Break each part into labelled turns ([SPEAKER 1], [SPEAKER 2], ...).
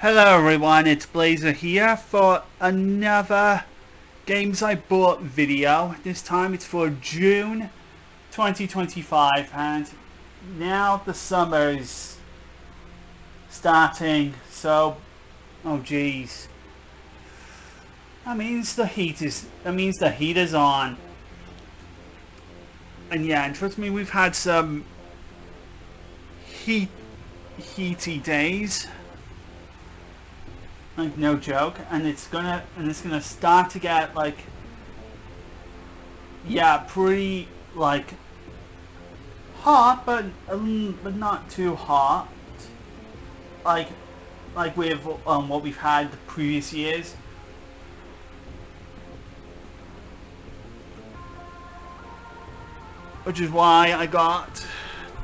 [SPEAKER 1] Hello everyone, it's Blazer here for another Games I Bought video. This time it's for June 2025 and now the summer is starting, so oh geez. That means the heat is on. And yeah, and trust me, we've had some heaty days. Like no joke, and it's gonna start to get like, yeah, pretty like hot, but not too hot. Like with what we've had the previous years. Which is why I got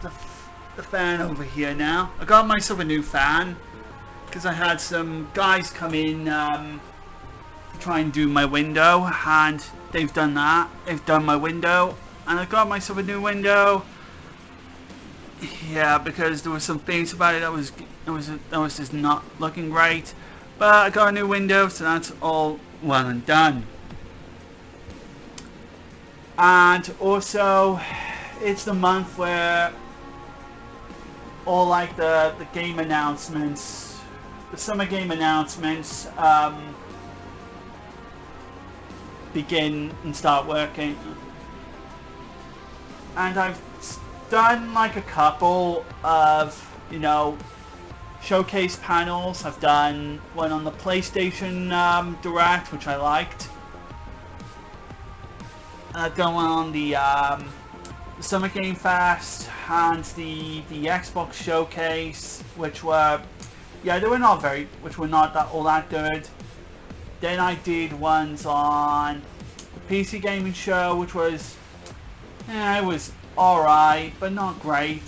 [SPEAKER 1] the fan over here now. I got myself a new fan. Because I had some guys come in to try and do my window, and they've done that. They've done my window, and I got myself a new window. Yeah, because there was some things about it that was just not looking great. But I got a new window, so that's all well and done. And also, it's the month where all like the game announcements. The summer game announcements begin and start working, and I've done like a couple of showcase panels. I've done one on the PlayStation Direct, which I liked. I've done one on the Summer Game Fest and the Xbox Showcase, which were. Yeah, they were not all that good. Then I did ones on the PC Gaming Show, which was, it was alright, but not great.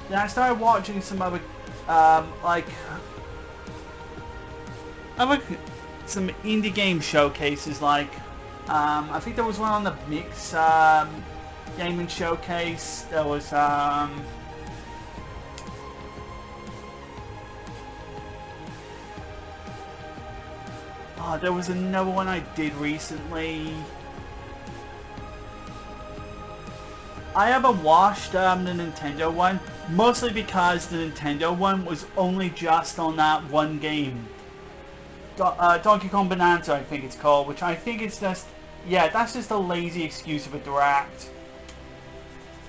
[SPEAKER 1] Then I started watching some other, some indie game showcases, like, I think there was one on the Mix Gaming Showcase. There was, there was another one I did recently. I haven't watched the Nintendo one, mostly because the Nintendo one was only just on that one game. Donkey Kong Bonanza, I think it's called, which I think is just, yeah, that's just a lazy excuse of a Direct.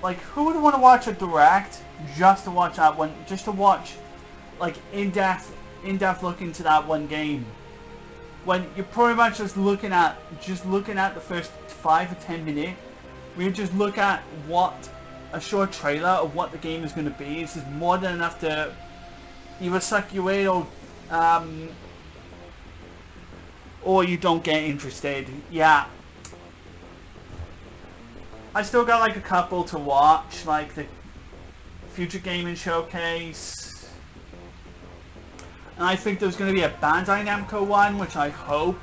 [SPEAKER 1] Like, who would want to watch a Direct just to watch that one, just to watch, like, in-depth look into that one game? When you're pretty much just looking at the first 5 or 10 minutes, we just look at what a short trailer of what the game is going to be. This is more than enough to either suck you in or you don't get interested. Yeah, I still got like a couple to watch, like the Future Gaming Showcase. And I think there's going to be a Bandai Namco one, which I hope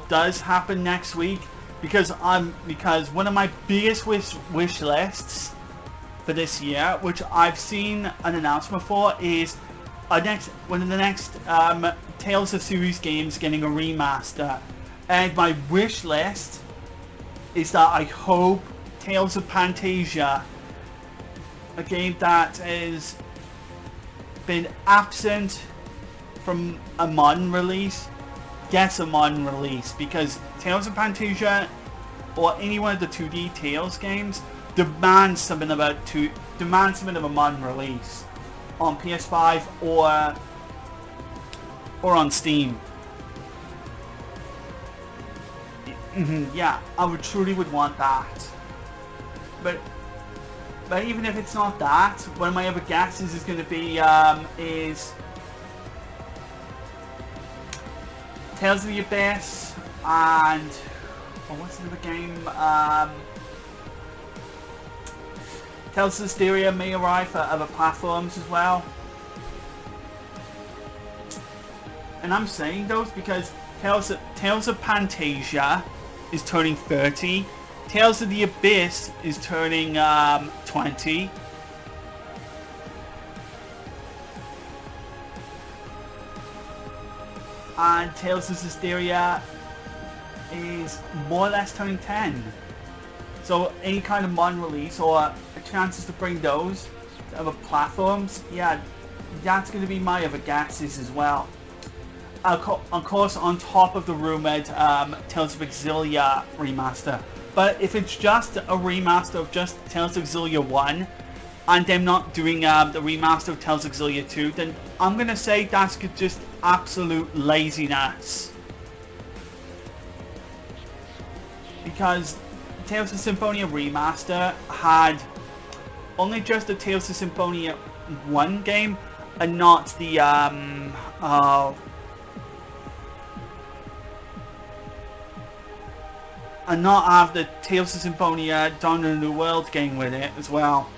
[SPEAKER 1] does happen next week, because one of my biggest wish lists for this year, which I've seen an announcement for, is one of the next Tales of Series games getting a remaster. And my wish list is that I hope Tales of Pantasia, a game that is been absent from a modern release, gets a modern release, because Tales of Pantasia or any one of the 2D Tales games demands something of a modern release on PS5 or on Steam. Yeah, I truly would want that. But even if it's not that, one of my other guesses is going to be is Tales of the Abyss, and what's another game? Tales of Hysteria may arrive for other platforms as well. And I'm saying those because Tales of Pantasia is turning 30. Tales of the Abyss is turning 20. and Tales of Systeria is more or less turning 10. So any kind of modern release or chances to bring those to other platforms, yeah, that's going to be my other guesses as well. Of course, on top of the rumored Tales of Exilia remaster. But if it's just a remaster of just Tales of Exilia 1, and them not doing the remaster of Tales of Exilia 2, then I'm going to say that's just absolute laziness. Because Tales of Symphonia Remaster had only just the Tales of Symphonia 1 game, and not the and not have the Tales of Symphonia Dawn of the New World game with it as well.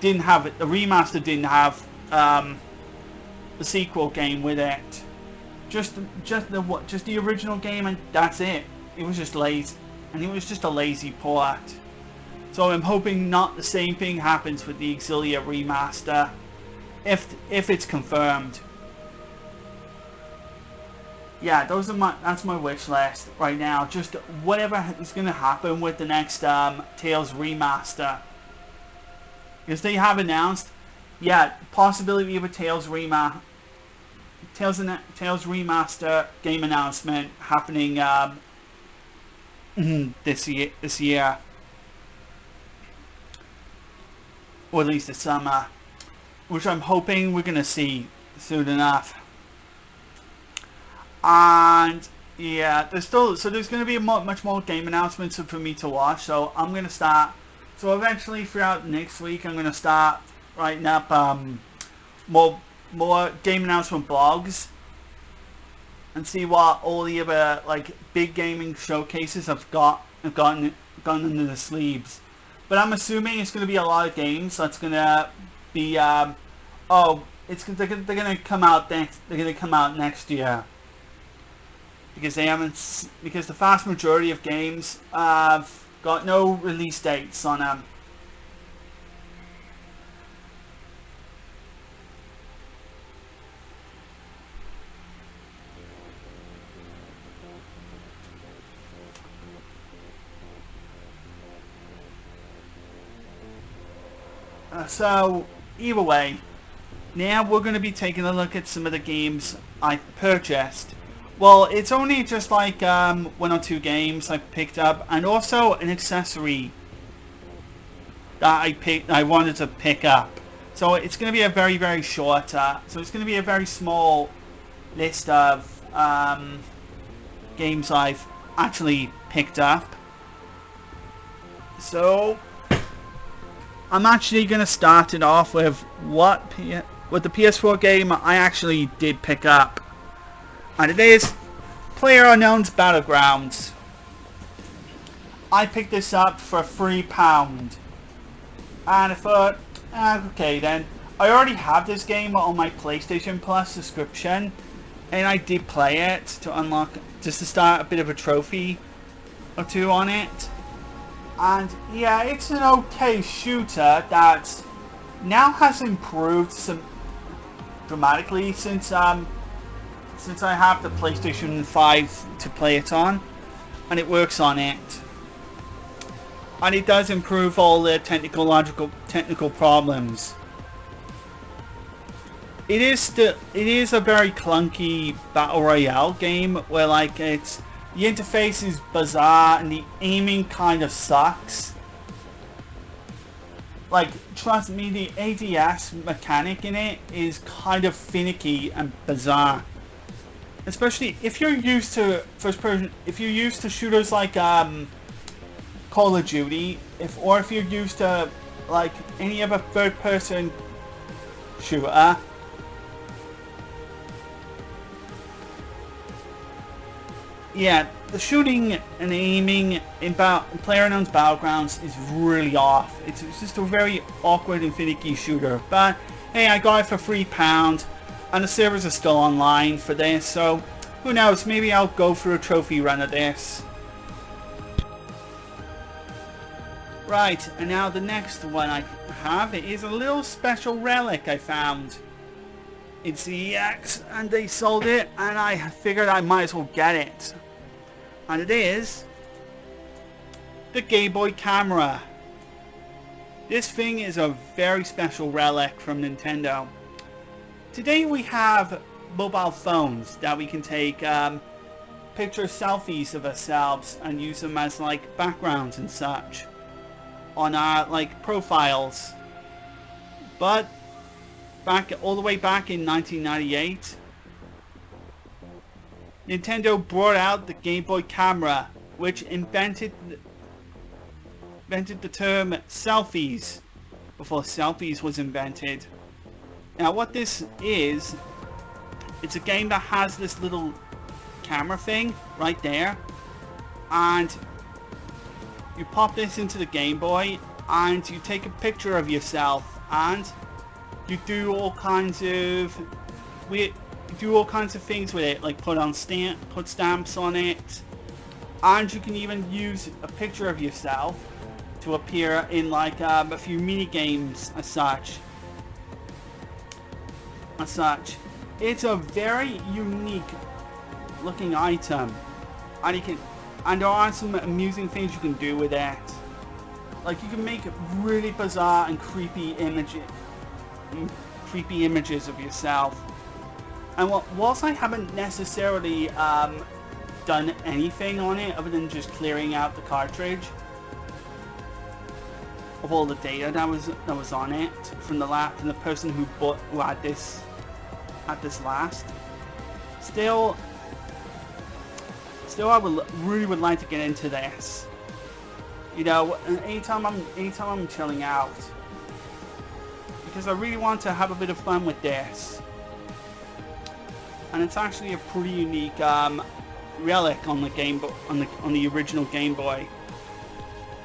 [SPEAKER 1] Didn't have it. The remaster didn't have the sequel game with it. Just the original game, and that's it. It was just lazy. And it was just a lazy port. So I'm hoping not the same thing happens with the Exilia remaster, if it's confirmed. Yeah, that's my wish list right now. Just whatever is going to happen with the next Tales remaster, because they have announced, yeah, possibility of a Tales remaster game announcement happening this year, or at least this summer, which I'm hoping we're gonna see soon enough. And yeah, there's gonna be much more game announcements for me to watch. So I'm gonna start. So eventually, throughout next week, I'm gonna start writing up more game announcement blogs, and see what all the other like big gaming showcases have gotten under the sleeves. But I'm assuming it's going to be a lot of games. That's going to be they're going to come out next. They're going to come out next year, because the vast majority of games have got no release dates on them. So either way, now we're going to be taking a look at some of the games I purchased. Well, it's only just like 1 or 2 games I picked up, and also an accessory that I wanted to pick up. So it's going to be a very, very short. So it's going to be a very small list of games I've actually picked up. So I'm actually going to start it off with the PS4 game I actually did pick up, and it is PlayerUnknown's Battlegrounds. I picked this up for £3, and I thought, okay then, I already have this game on my PlayStation Plus subscription, and I did play it to unlock, just to start a bit of a trophy or two on it. And yeah, it's an okay shooter that now has improved some dramatically since I have the PlayStation 5 to play it on, and it works on it. And it does improve all the technical problems. It is a very clunky battle royale game where like the interface is bizarre and the aiming kind of sucks. Like, trust me, the ADS mechanic in it is kind of finicky and bizarre. Especially if you're used to if you're used to shooters like Call of Duty, if you're used to like any other third-person shooter. Yeah, the shooting and aiming in PlayerUnknown's Battlegrounds is really off. It's just a very awkward and finicky shooter. But hey, I got it for £3, and the servers are still online for this, so who knows, maybe I'll go for a trophy run of this. Right, and now the next one I have is a little special relic I found It's the EX, and they sold it, and I figured I might as well get it. And it is the Game Boy camera. This thing is a very special relic from Nintendo. Today we have mobile phones that we can take picture selfies of ourselves and use them as like backgrounds and such on our like profiles. But all the way back in 1998, Nintendo brought out the Game Boy camera, which invented the term selfies before selfies was invented. Now what this is, it's a game that has this little camera thing right there, and you pop this into the Game Boy and you take a picture of yourself, and you do all kinds of things with it, like put stamps on it, and you can even use a picture of yourself to appear in like a few mini games as such. It's a very unique looking item, and there are some amusing things you can do with it. Like you can make really bizarre and creepy images of yourself. And whilst I haven't necessarily done anything on it other than just clearing out the cartridge of all the data that was on it from the person who had this last, still I really would like to get into this. You know, anytime I'm chilling out, because I really want to have a bit of fun with this. And it's actually a pretty unique relic on the original Game Boy.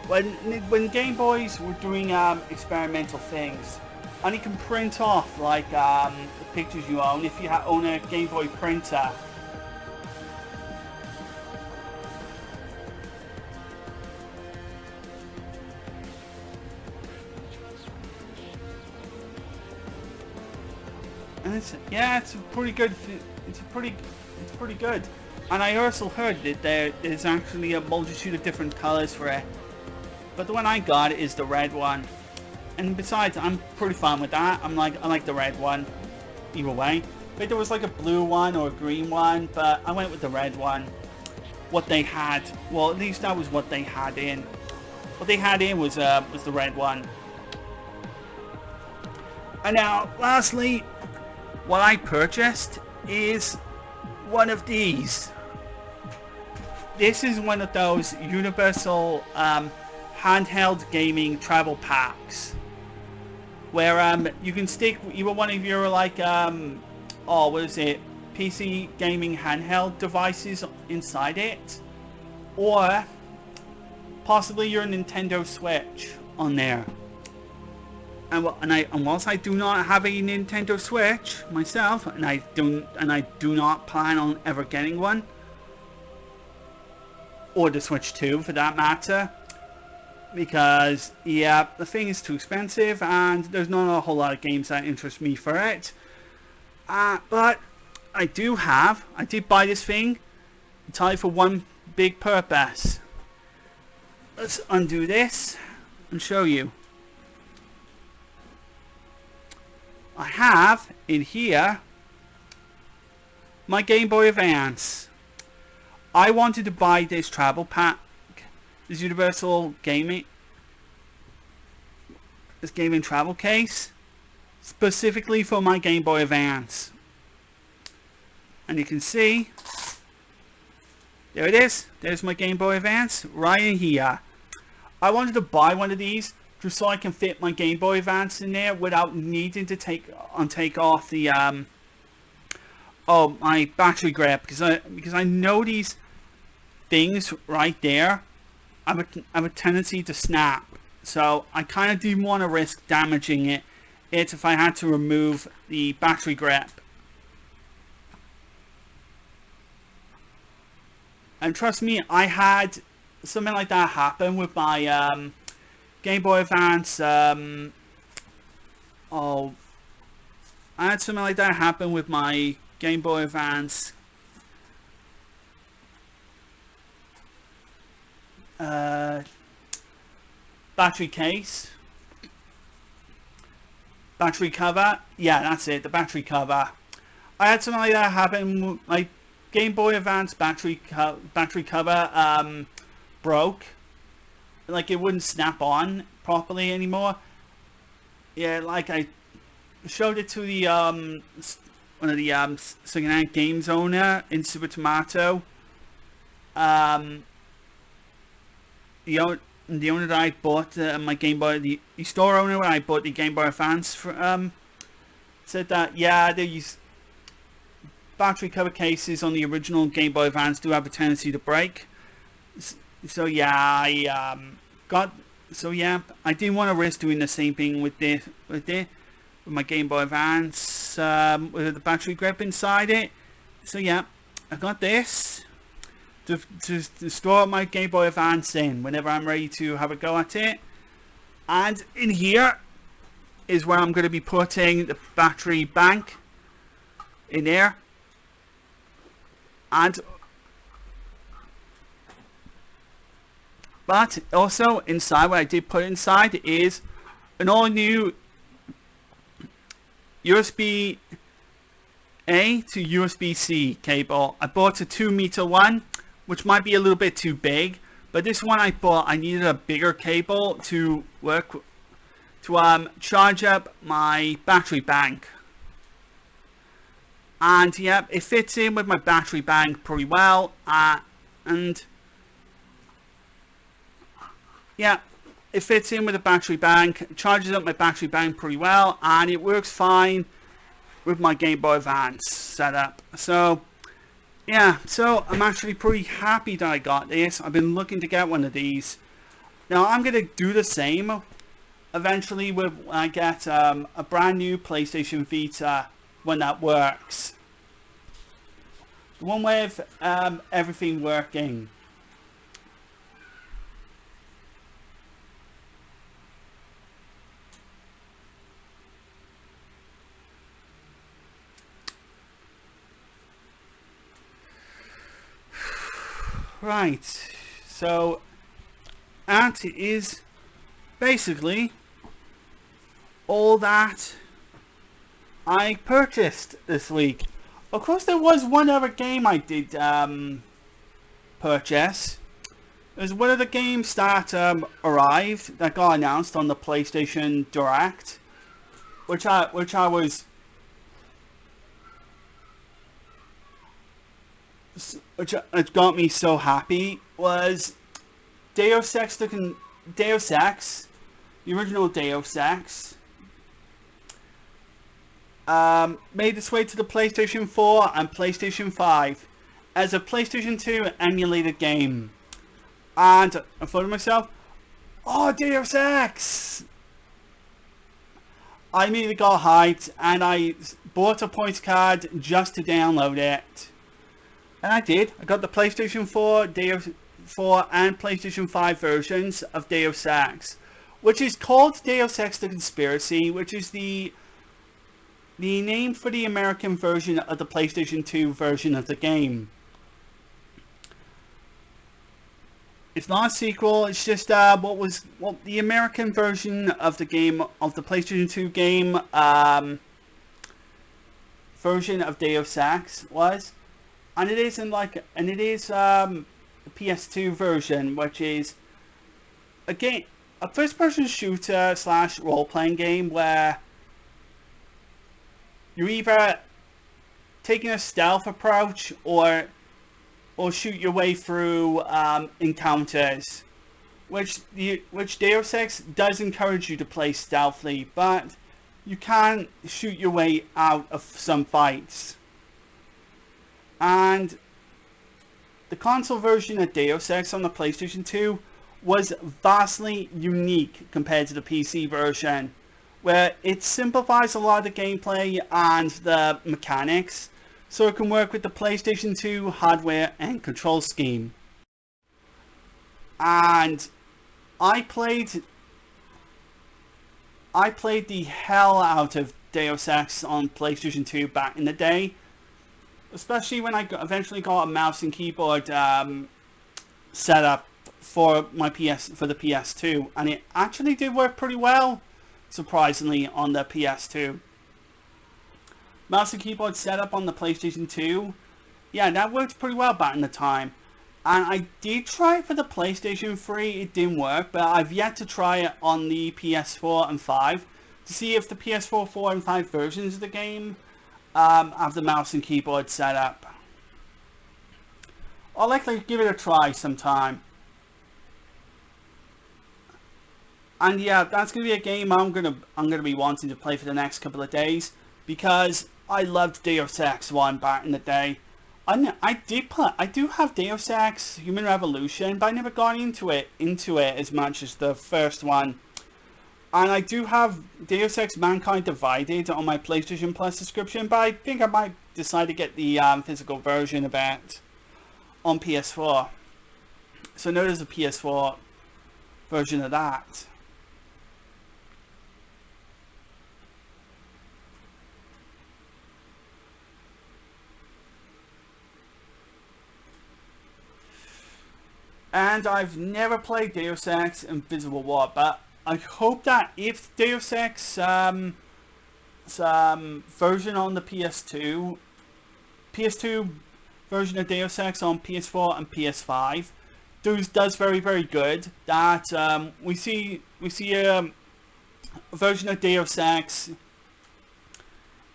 [SPEAKER 1] When Game Boys were doing experimental things, and you can print off like the pictures you own if you own a Game Boy printer. And it's pretty good. It's pretty good. And I also heard that there's actually a multitude of different colors for it, but the one I got is the red one. And besides, I'm pretty fine with that. I like the red one either way. But there was like a blue one or a green one, but I went with the red one. What they had, well, at least that was what they had in. What they had in was the red one. And now, lastly, what I purchased is one of these. This is one of those universal handheld gaming travel packs, where you can stick either one of your like PC gaming handheld devices inside it, or possibly your Nintendo Switch on there. And whilst I do not have a Nintendo Switch myself, and I do not plan on ever getting one, or the Switch 2 for that matter, because yeah, the thing is too expensive and there's not a whole lot of games that interest me for it. But I did buy this thing entirely for one big purpose. Let's undo this and show you. I have in here my Game Boy Advance. I wanted to buy this travel pack, this universal gaming travel case, specifically for my Game Boy Advance. And you can see, there it is. There's my Game Boy Advance right in here. I wanted to buy one of these just so I can fit my Game Boy Advance in there without needing to take off the my battery grip, because I know these things right there have a tendency to snap. So I kind of didn't want to risk damaging it if I had to remove the battery grip. And trust me, I had something like that happen with my Game Boy Advance I had something like that happen with my Game Boy Advance uh, battery case, battery cover. Yeah, that's it, the battery cover. I had something like that happen. My Game Boy Advance battery cover broke. Like it wouldn't snap on properly anymore. Yeah, like I showed it to the one of the second-hand games owner in Super Tomato. Um, the owner that I bought my Game Boy, the store owner when I bought the Game Boy Advance for, said that yeah, these battery cover cases on the original Game Boy Advance do have a tendency to break. So yeah, I didn't want to risk doing the same thing with my Game Boy Advance with the battery grip inside it. So yeah, I got this to store my Game Boy Advance in whenever I'm ready to have a go at it. And in here is where I'm going to be putting the battery bank in there. But also inside, what I did put inside is an all new USB A to USB C cable. I bought a 2-meter one, which might be a little bit too big, but this one I bought, I needed a bigger cable to work to charge up my battery bank. And yeah, it fits in with my battery bank pretty well, and yeah, it fits in with the battery bank, charges up my battery bank pretty well, and it works fine with my Game Boy Advance setup. So yeah, so I'm actually pretty happy that I got this. I've been looking to get one of these. Now I'm going to do the same eventually when I get a brand new PlayStation Vita, when that works. The one with everything working. Right, so that is basically all that I purchased this week. Of course, there was one other game I did purchase. There's one of the games that arrived, that got announced on the PlayStation Direct, which I was, which got me so happy, was Deus Ex, the original Deus Ex. Made its way to the PlayStation 4 and PlayStation 5 as a PlayStation 2 emulated game. And I thought to myself, oh, Deus Ex! I immediately got hyped and I bought a points card just to download it. And I did. I got the PlayStation 4, Deus 4 and PlayStation 5 versions of Deus Ex, which is called Deus Ex The Conspiracy, which is the name for the American version of the PlayStation 2 version of the game. It's not a sequel, it's just what the American version of the game, of the PlayStation 2 game version of Deus Ex was. And it is the PS2 version, which is a first-person shooter / role-playing game where you're either taking a stealth approach or shoot your way through encounters, which Deus Ex does encourage you to play stealthily, but you can shoot your way out of some fights. And the console version of Deus Ex on the PlayStation 2 was vastly unique compared to the PC version, where it simplifies a lot of the gameplay and the mechanics, so it can work with the PlayStation 2 hardware and control scheme. And I played the hell out of Deus Ex on PlayStation 2 back in the day. Especially when I eventually got a mouse and keyboard set up for the PS2, and it actually did work pretty well, surprisingly, on the PS2. Mouse and keyboard setup on the PlayStation 2, yeah, that worked pretty well back in the time. And I did try it for the PlayStation 3, it didn't work, but I've yet to try it on the PS4 and 5 to see if the PS4, 4 and 5 versions of the game have the mouse and keyboard set up. I'll likely give it a try sometime. And yeah, that's gonna be a game I'm gonna be wanting to play for the next couple of days, because I loved Deus Ex 1 back in the day. I do have Deus Ex Human Revolution, but I never got into it as much as the first one. And I do have Deus Ex Mankind Divided on my PlayStation Plus subscription, but I think I might decide to get the physical version of it on PS4. So I know there's a PS4 version of that. And I've never played Deus Ex Invisible War, but I hope that if Deus Ex version on the PS2 version of Deus Ex on PS4 and PS5 does very, very good, that we see a version of Deus Ex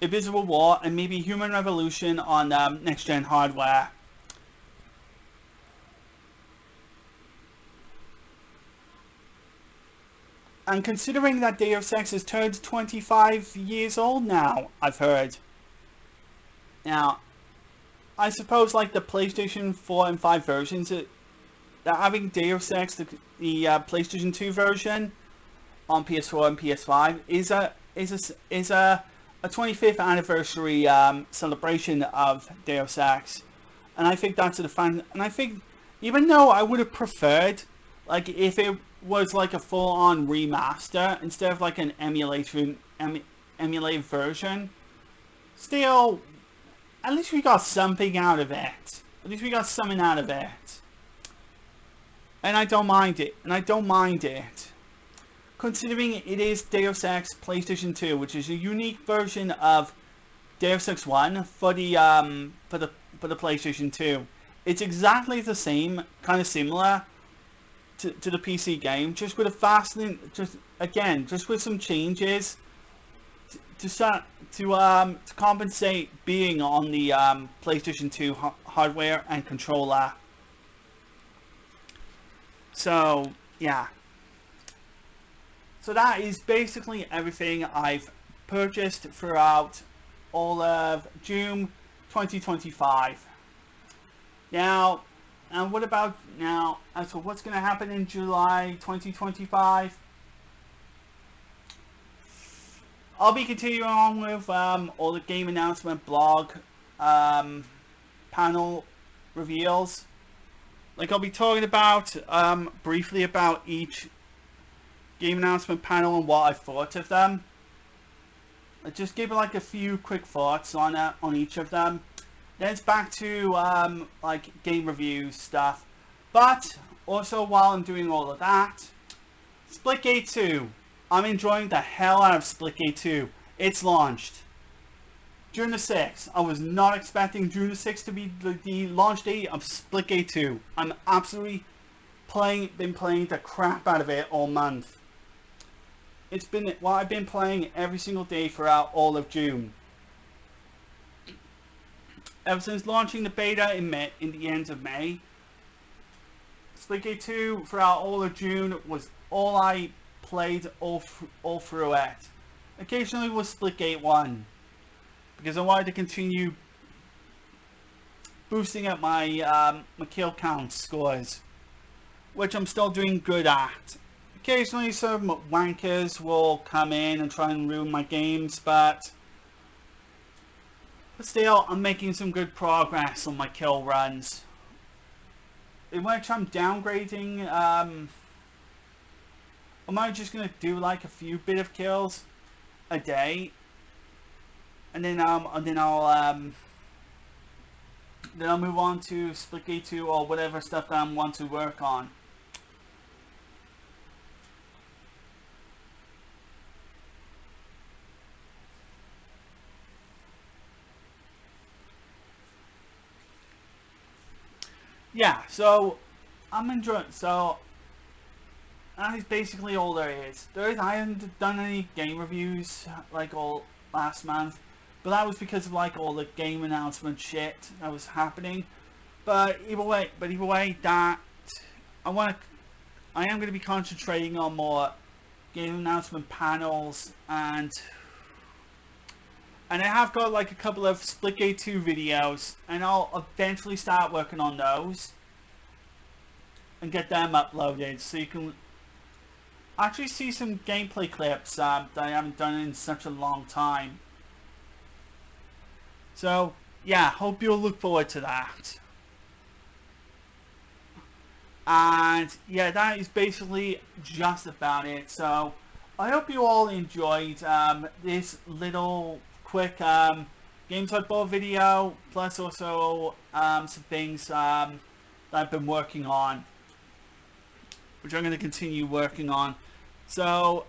[SPEAKER 1] Invisible War and maybe Human Revolution on next gen hardware. And considering that Deus Ex has turned 25 years old now, I've heard. Now, I suppose like the PlayStation 4 and 5 versions, that having Deus Ex, the PlayStation 2 version on PS4 and PS5 is a 25th anniversary celebration of Deus Ex, and I think that's a fan. And I think, even though I would have preferred, like, if it was like a full-on remaster instead of like an emulated version, still, at least we got something out of it. At least we got something out of it. And I don't mind it. Considering it is Deus Ex PlayStation 2, which is a unique version of Deus Ex 1 for the PlayStation 2. It's exactly the same, kind of similar to the PC game, just with just with some changes to compensate being on the PlayStation 2 hardware and controller. So yeah, so that is basically everything I've purchased throughout all of June 2025. Now, and what about now, as for what's going to happen in July 2025? I'll be continuing on with all the game announcement blog panel reveals. Like, I'll be talking about briefly about each game announcement panel and what I thought of them. I just give like a few quick thoughts on each of them. Then it's back to like game review stuff. But also, while I'm doing all of that, Splitgate 2. I'm enjoying the hell out of Splitgate 2. It's launched June the 6th. I was not expecting June the 6th to be the launch date of Splitgate 2. I'm absolutely been playing the crap out of it all month. It's been what I've been playing every single day throughout all of June. Ever since launching the beta in the end of May, Splitgate 2 throughout all of June was all I played all through it. Occasionally was Splitgate 1, because I wanted to continue boosting up my my kill count scores, which I'm still doing good at. Occasionally some wankers will come in and try and ruin my games, but still, I'm making some good progress on my kill runs. In which I'm downgrading, am I just going to do like a few bit of kills a day? and then I'll move on to Splitgate 2 or whatever stuff that I want to work on. Yeah, so I'm enjoying. So that is basically all there is. I haven't done any game reviews like all last month, but that was because of like all the game announcement shit that was happening. But either way, that I am going to be concentrating on more game announcement panels, and I have got like a couple of Splitgate 2 videos, and I'll eventually start working on those and get them uploaded so you can actually see some gameplay clips that I haven't done in such a long time. So yeah, hope you'll look forward to that. And yeah, that is basically just about it. So I hope you all enjoyed this little quick Gamespot Ball video, plus also some things that I've been working on, which I'm going to continue working on. So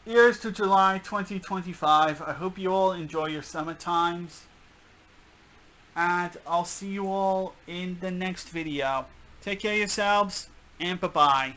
[SPEAKER 1] here's to July 2025. I hope you all enjoy your summer times, and I'll see you all in the next video. Take care of yourselves, and bye-bye.